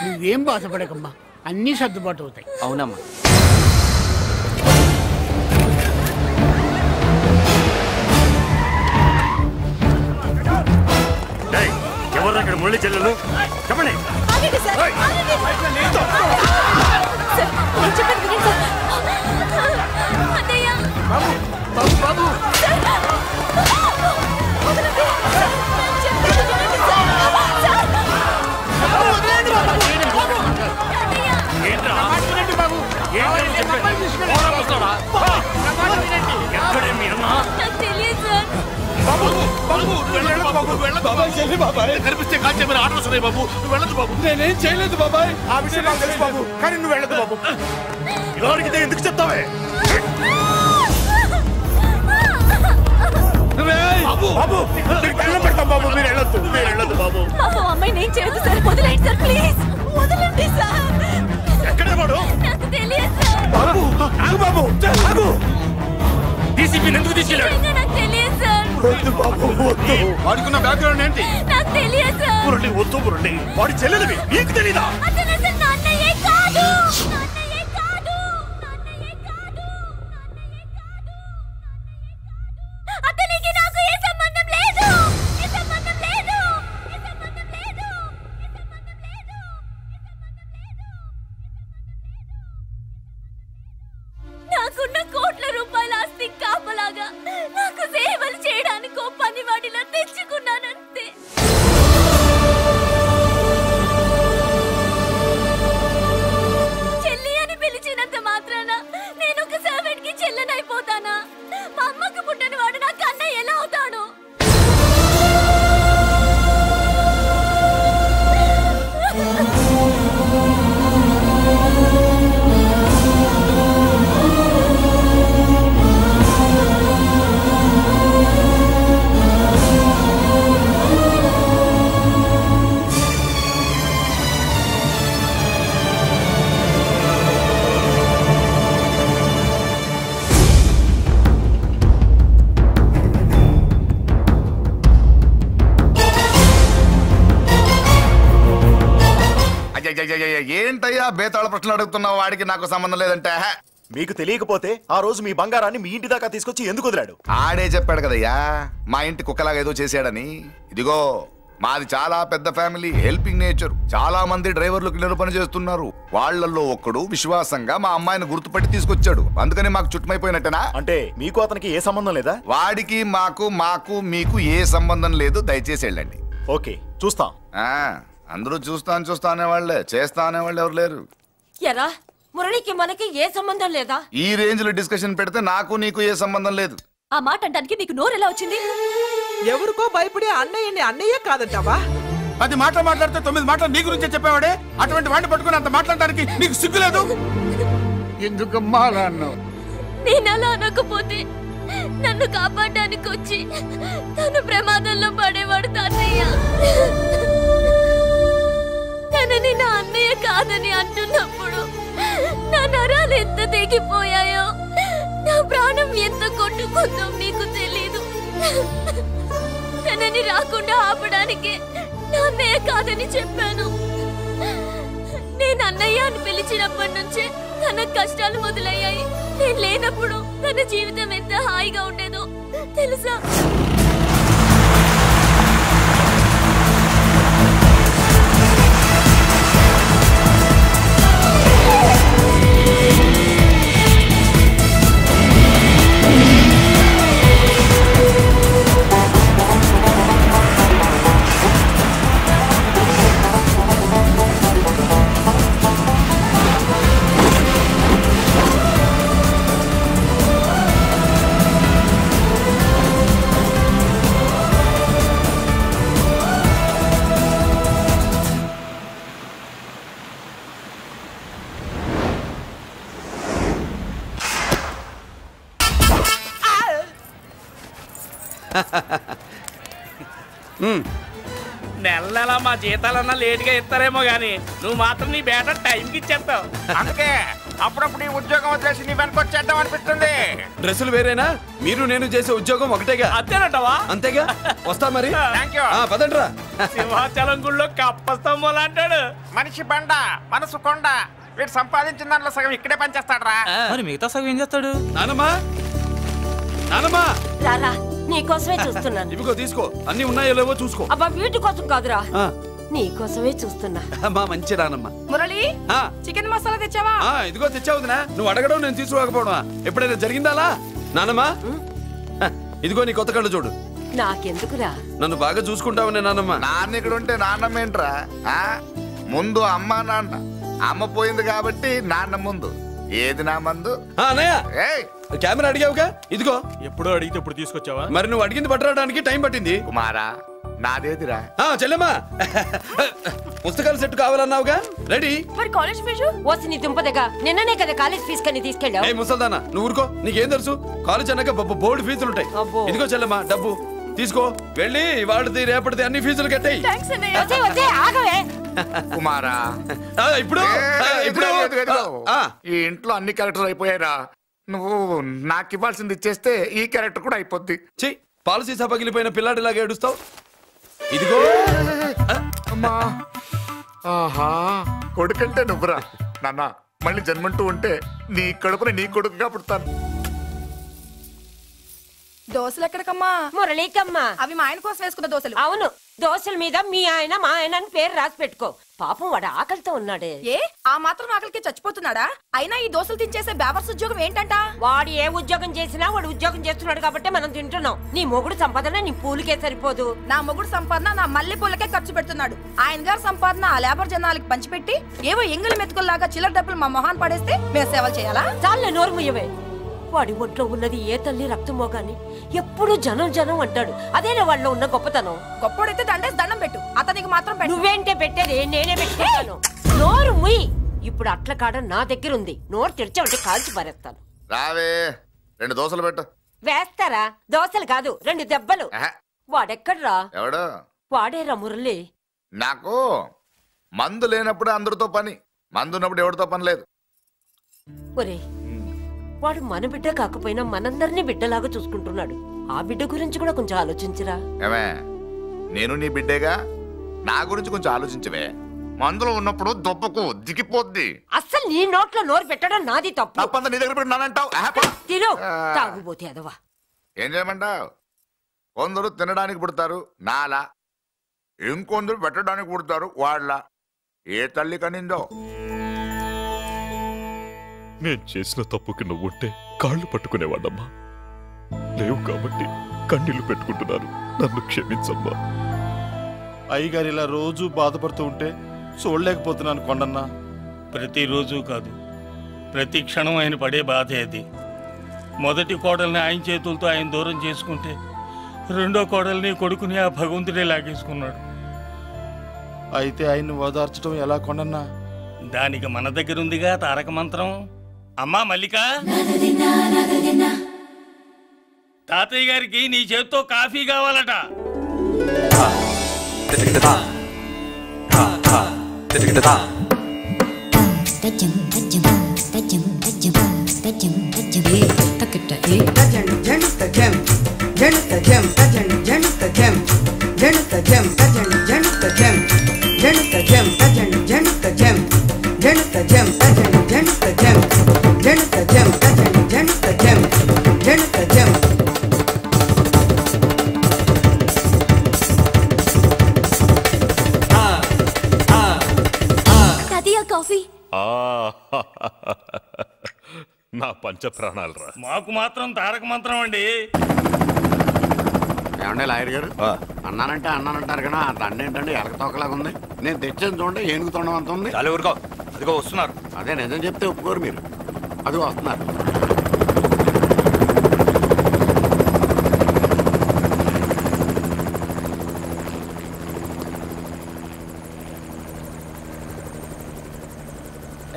నువ్వేం బాధపడకమ్మా, అన్నీ సర్దుబాటు అవుతాయి. అవునమ్మా. ఎవరు అక్కడ మురళి చెల్లెలు చెప్పండి. కనిపిస్తే కాల్చే మీరు ఆటలు వస్తున్నాయి బాబు, నువ్వు వెళ్ళదు బాబు. నేనేం చేయలేదు బాబాయ్. ఆ విషయం నాకు తెలుసు బాబు, కానీ నువ్వు వెళ్ళదు బాబు. ఎవరికి ఎందుకు చెప్తావే? బాబు దండం పెడతాం బాబు, మీరు వెళ్ళొద్దు, మీరు వెళ్ళొద్దు బాబు. అమ్మాయి నేను చేయదు సార్, వదిలేండి సార్ ప్లీజ్, వదలండి సార్. ఎక్కడే వాడు? నాకు తెలియదు సార్. బాబు ఆగు బాబు, ఆగు. డీసీపీని ఎందుకు తీసుకెళ్ళాడు? నాకు తెలియదు సార్. వద్దు బాబు వద్దు. వాడుకున్న బ్యాక్గ్రౌండ్ ఏంటి? నాకు తెలియదు సార్. మురళి వద్దు మురళి, వాడి చెల్లెలివి నీకు తెలీదా? అతను అసలు నాన్నయ్యే కాదు. అతనికి నాకు ఏ సంబంధం లేదు. నాకున్న కోట్ల రూపాయల ఆస్తి కాపలాగా ఏంటయ్యా బేతాళ ప్రశ్నలు అడుగుతున్నావు? వాడికి నాకు సంబంధం లేదంటే. మీకు తెలియకపోతే ఆ రోజు మీ బంగారాన్ని మీ ఇంటి దాకా తీసుకొచ్చి ఎందుకు వదిలాడు? ఆడే చెప్పాడు కదయ్యా మా ఇంటి కుక్కలాగా ఏదో చేశాడని. ఇదిగో మాది చాలా పెద్ద ఫ్యామిలీ, హెల్పింగ్ నేచర్. చాలా మంది డ్రైవర్లు క్లీనర్ పని చేస్తున్నారు. వాళ్ళల్లో ఒక్కడు విశ్వాసంగా మా అమ్మాయిని గుర్తుపట్టి తీసుకొచ్చాడు. అందుకని మాకు చుట్టుమైపోయినట్టేనా? అంటే మీకు అతనికి ఏ సంబంధం లేదా? వాడికి మాకు మీకు ఏ సంబంధం లేదు. దయచేసి వెళ్ళండి. ఓకే, చూస్తాం. అందరూ చూస్తా అనేవాళ్లే, చేస్తా అనేవాళ్ళు ఎవరు లేరు. ఎరా మురళికి మనకి ఏ సంబంధం లేదా? ఈ రేంజ్ లో డిస్కషన్ పెడితే నాకు నీకు ఏ సంబంధం లేదు. ఆ మాట అంటానికి నీకు నోరు ఎలా వచ్చింది? ఎవరికో భయపడి అన్నయ్యని అన్నయ్య కాదంటావా? 10 మాటలు మాట్లాడితే 9 మాటలు నీ గురించే చెప్పేవాడే. అటువంటి వాడిని పట్టుకుని అంత మాట్లాడడానికి నీకు సిగ్గులేదు? ఎందుకమ్మా అలా అన్నావు? నేను అలా అనకపోతే నన్ను కాపాడడానికి వచ్చి తను ప్రమాదంలో పడేవాడు తాతయ్య. తనని నా అన్నయ్య కాదని అంటున్నప్పుడు నా నరాలు ఎంత తెగిపోయాయో, నా ప్రాణం ఎంత కొట్టుకుందో మీకు తెలీదు. తనని రాకుండా ఆపడానికి నా అన్నయ్య కాదని చెప్పాను. నేను అన్నయ్య అని పిలిచినప్పటి నుంచే తన కష్టాలు మొదలయ్యాయి. నేను లేనప్పుడు తన జీవితం ఎంత హాయిగా ఉండేదో తెలుసా? నెల మా జీతాలన్నా లేటుగా ఇస్తారేమో గానీ నువ్వు మాత్రం నీ బేట టైంకి ఇచ్చేస్తావు. అందుకే అప్పుడప్పుడు ఈ ఉద్యోగం వదిలేసి నీ వెనక వచ్చేద్దాం అనిపిస్తుంది. డ్రెస్సులు వేరేనా? మీరు నేను చేసే ఉద్యోగం ఒకటేగా. అంతేనంటావా? అంతేగా. వస్తా మరి. Thank you. పదండ్రా. సింహాచలం గుళ్ళో కప్పస్తంభం అంటాడు. మనిషి బండ, మనసు కొండ. వీడు సంపాదించిన దాంట్లో సగం ఇక్కడే పనిచేస్తాడు రా. మరి మిగతా సగం ఏం చేస్తాడు? నానమ్మా, నానమ్మా, రారా, నీకోసమే చూస్తున్నాను. ఇవిగో తీసుకో. అన్ని ఉన్నాయో లేవో చూసుకో. అబ్బా వీటి కోసం కాదురా, నీకోసమే చూస్తున్నా. మా మంచి నానమ్మ. మురళి, చికెన్ మసాలా తెచ్చావా? ఇదిగో తెచ్చావుదినా. నువ్వు అడగడం నేను తీసుకోకపోవడమా ఎప్పుడైనా జరిగిందాలా? నానమ్మా, ఇదిగో నీ కొత్త కళ్ళు చూడు. నాకెందుకురా? నన్ను బాగా చూసుకుంటావునే నానమ్మ. నాన్న ఇక్కడ ఉంటే నాన్నమ్మ ఏంట్రా? ముందు అమ్మ నాన్న. అమ్మ పోయింది కాబట్టి నాన్న ముందు. ఏది నా మందు? అన్నయ్య, కెమెరా అడిగావుగా, ఇదిగో. ఎప్పుడో అడిగితే ఇప్పుడు తీసుకొచ్చావా? మరి నువ్వు అడిగింది పట్టడానికి టైం పట్టింది. కుమారా, నాదేదిరా? చెల్లెమ్మా, పుస్తకాల సెట్ కావాలన్నావుగా, రెడీ. మరి కాలేజ్ ఫీజు? ఓసి నీ దుంపదగా, నిన్ననే కదా కాలేజ్ ఫీజు కని తీసుకెళ్ళావు. ఏ ముసల్దానా, నువ్వు ఊరుకో. నీకేం తెలుసు? కాలేజ్ అన్నాక బోర్డు ఫీజులుంటాయి. ఇదిగో చెల్లెమ్మా, డబ్బు తీసుకో. వెళ్ళి వాడిది రేపటిది అన్ని ఫీజులు కట్టాయి. కుమారా, ఇప్పుడు ఈ ఇంట్లో అన్ని క్యారెక్టర్ అయిపోయారా? నువ్వు నాకు ఇవ్వాల్సింది ఇచ్చేస్తే ఈ క్యారెక్టర్ కూడా అయిపోద్ది. చెయ్యి. పాలసీ పగిలిపోయిన పిల్లాడిలాగా ఏడుస్తావు. ఇదిగో. అమ్మా, ఆహా, కొడుకంటే నువ్వురా నాన్న. మళ్ళీ జన్మంటూ ఉంటే నీ కడుపుని నీ కొడుకుగా పుడతాను. దోశలు ఎక్కడికమ్మా? మురళీకమ్మా. అవి మా ఆయన కోసం వేసుకున్న దోశలు. అవును, దోశల మీద మీ ఆయన మా ఆయన అని పేరు రాసి పెట్టుకో. పాపం వాడు ఆకలితో ఉన్నాడే. ఏ ఆ మాత్రం ఆకలికి చచ్చిపోతున్నాడా? అయినా ఈ దోశలు తినేసే బేవర్స్ ఉద్యోగం ఏంటంట? వాడు ఏ ఉద్యోగం చేసినా వాడు ఉద్యోగం చేస్తున్నాడు కాబట్టి మనం తింటున్నాం. నీ మొగుడు సంపాదన నీ పూలకే సరిపోదు. నా మొగుడు సంపాదన నా మల్లె పూలకే ఖర్చు పెడుతున్నాడు. ఆయన గారి సంపాదన ఆ లేబర్ జనాలకి పంచిపెట్టి ఏవో ఎంగిలి మెతుకుల్లాగా చిల్లర డబ్బులు మా మొహాన్ పడేస్తే మేము సేవలు చేయాలా? చాలే నోరు ముయ్యవే. వాడి ఒంట్లో ఉన్నది ఏ తల్లి రక్తమో గాని ఎప్పుడు జనం జనం అంటాడు. అదేనా వాళ్ళలో ఉన్న గొప్పతనం. గొప్పోడైతే దండేసి దండం పెట్టు, అతనికి మాత్రం పెట్టు. నువ్వేంటే పెట్టేది? నేనే పెట్టుకుంటాను. నోరు ముయ్యి. ఇప్పుడు అట్ల కాడ నా దగ్గర ఉంది. నోరు తెరిచావంటే కాల్చి పారేస్తాను. రావే, 2 దోశలు పెట్టు. వేస్తారా? దోశలు కాదు, 2 దెబ్బలు. వాడెక్కడ్రా? ఎవడు? వాడేరా మురళి. నాకు మందు లేనప్పుడు అందరితో పని, మందు ఉన్నప్పుడు ఎవరితో పని లేదు. ఒరే, వాడు మన బిడ్డ కాకపోయినా మనందరినీ బిడ్డలాగా చూసుకుంటున్నాడు. ఆ బిడ్డ గురించి కూడా కొంచెం ఆలోచించరా. ఏమే, నేను నీ బిడ్డేగా, నా గురించి కొంచెం ఆలోచించవే. మందులో ఉన్నప్పుడు దొప్పకు దిగిపోద్ది. అస్సలు నీ నోట్లో నోరు పెట్టడం నాది తప్పు. తప్పంతా నీ దగ్గర పెట్టినానంటావు. తిను తాగుబోతే అదవా. ఏం చేయమంటావు? కొందరు తినడానికి పుడతారు నాలా, ఇంకొందరు పెట్టడానికి పుడతారు వాళ్ళ. ఏ తల్లి కనిందో? నేను చేసిన తప్పుకి నువ్వుంటే కాళ్ళు పట్టుకునేవాడమ్మా. లేవు కాబట్టి కన్నీళ్లు పెట్టుకుంటున్నాను. నన్ను క్షమించమ్మా. అయ్యగారు ఇలా రోజు బాధపడుతూ ఉంటే చూడలేకపోతున్నాను కొండన్నా. ప్రతిరోజు కాదు, ప్రతి క్షణం ఆయన పడే బాధే అది. మొదటి కోడల్ని ఆయన చేతులతో ఆయన దూరం చేసుకుంటే రెండో కోడల్ని కొడుకుని ఆ భగవంతుడే లాగేసుకున్నాడు. అయితే ఆయన్ని ఓదార్చడం ఎలా కొండన్నా? దానికి మన దగ్గర ఉందిగా తారక మంత్రం. అమ్మా మల్లిక, తాతయ్య గారికి నీ చేత్తో కాఫీ కావాలట. కాఫీ నా పంచ ప్రాణాలు రా. మాకు మాత్రం తారక మంత్రం అండి. ఏమండే లాయర్ గారు, అన్నానంటే అన్నానంటారు కదా, ఆ దండ ఏంటంటే ఎలక తోకలాగా ఉంది. నేను తెచ్చేది చూడండి, ఏనుగు తొండం అంత ఉంది. చాలా ఊరుకో, అదిగో వస్తున్నారు. అదే నిజం చెప్తే ఒప్పుకోరు మీరు. అది వస్తున్నారు.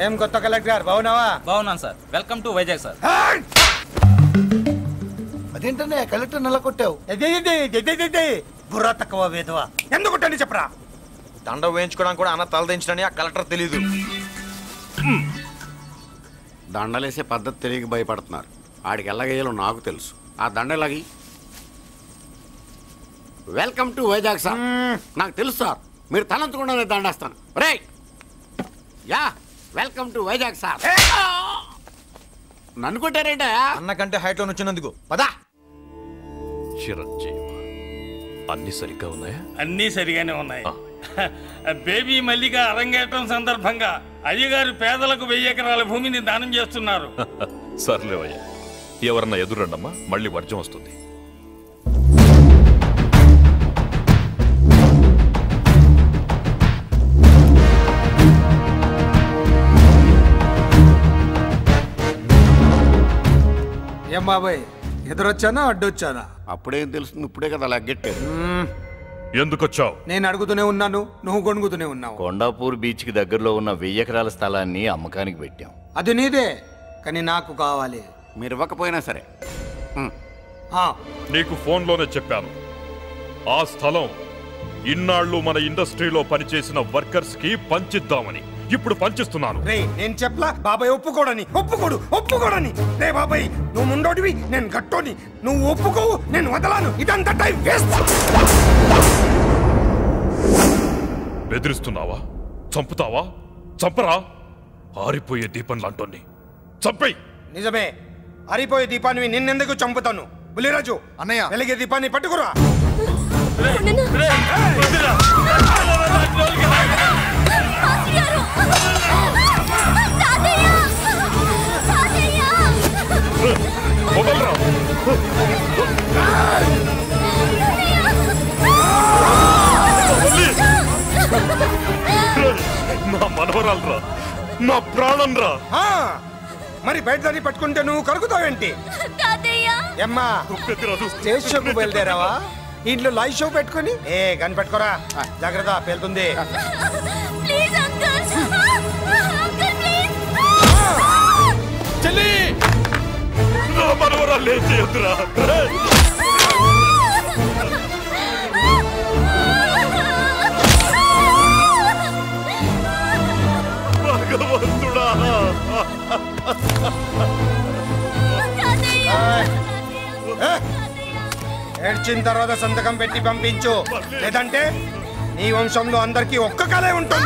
ఏం కొత్త కలెక్టర్ బాగున్నావా? బాగున్నాను sir. Welcome to Vizag sir. అదేంటనే కలెక్టర్ నల్ల కొట్టావు? బుర్ర తక్కువ వేదవా, ఎందుకు కొట్టండి చెప్పరా? దండ వేయించుకోవడానికి కూడా అన్న తలదించడని ఆ కలెక్టర్ తెలీదు. దండలేసే పద్ధతి తెలియక భయపడుతున్నారు. ఆడికి ఎలాగేయాలో నాకు తెలుసు. ఆ దండలాగి వెల్కమ్ టు వైజాగ్ సార్. నాకు తెలుసు సార్, మీరు తలంచకుండానే దండేస్తాను. రే యా వెల్కమ్ టు వైజాగ్ సార్. నన్ను కొట్టారేంట? అన్నకంటే హైట్ లో వచ్చినందుకు పదా. చిరంజీవి, అన్ని సరిగ్గా ఉన్నాయా? అన్నీ సరిగానే ఉన్నాయి. బేబీ మల్లిక అరంగేట్రం సందర్భంగా అయ్యగారు పేదలకు 1000 ఎకరాల భూమిని దానం చేస్తున్నారు. సర్లేవయ్యా, ఎవరన్నా ఎదురండమ్మా, మళ్ళీ వర్జం వస్తుంది. ఏం బాబాయ్, ఎదురొచ్చానా అడ్డొచ్చానా? అప్పుడేం తెలుస్తుంది, ఇప్పుడే కదా లగ్గెట్టారు. ఎందుకొచ్చావు? నేను అడుగుతూనే ఉన్నాను, నువ్వు గొణుగుతూనే ఉన్నావు. కొండాపూర్ బీచ్ కి దగ్గరలో ఉన్న 1000 ఎకరాల స్థలాన్ని అమ్మకానికి పెట్టాం. అది నీదే, కానీ నాకు కావాలి. మీరు ఇవ్వకపోయినా సరే. నీకు ఫోన్లోనే చెప్పాను, ఆ స్థలం ఇన్నాళ్ళు మన ఇండస్ట్రీలో పనిచేసిన వర్కర్స్ కి పంచిద్దామని. ఇప్పుడు పంచిస్తున్నాను. రే నేను చెప్పలా బాబాయ్ ఒప్పుకోడని. రే బాబాయ్, నువ్వు ముండోడివి, నేను గట్టోని. నువ్వు ఒప్పుకోవు, నేను వదలాను. ఇదంతా టైం వేస్ట్. బెదిరిస్తున్నావా? చంపుతావా? చంపరా? ఆరిపోయే దీపం లాంటోని చంపేయ్. నిజమే, ఆరిపోయే దీపాన్ని నిన్నెందుకు చంపుతాను? బుల్లిరాజు అన్నయ్య, వెలిగే దీపాన్ని పట్టుకురా. నా మనవరాలరా, నా ప్రాణం రా. మరి బయట దాన్ని పట్టుకుంటే నువ్వు కలుగుతావేంటి? అమ్మా స్టేజ్ షోకు బయలుదేరావా? ఇంట్లో లైవ్ షో పెట్టుకుని కనిపెట్టుకోరా, జాగ్రత్త పేలుతుంది. చెల్లి, నా మనవరాలు ఏం చేయొద్దురా. భగవంతుడా, ఏడ్చిన తర్వాత సంతకం పెట్టి పంపించు, లేదంటే నీ వంశంలో అందరికీ ఒక్క కళే ఉంటుంది.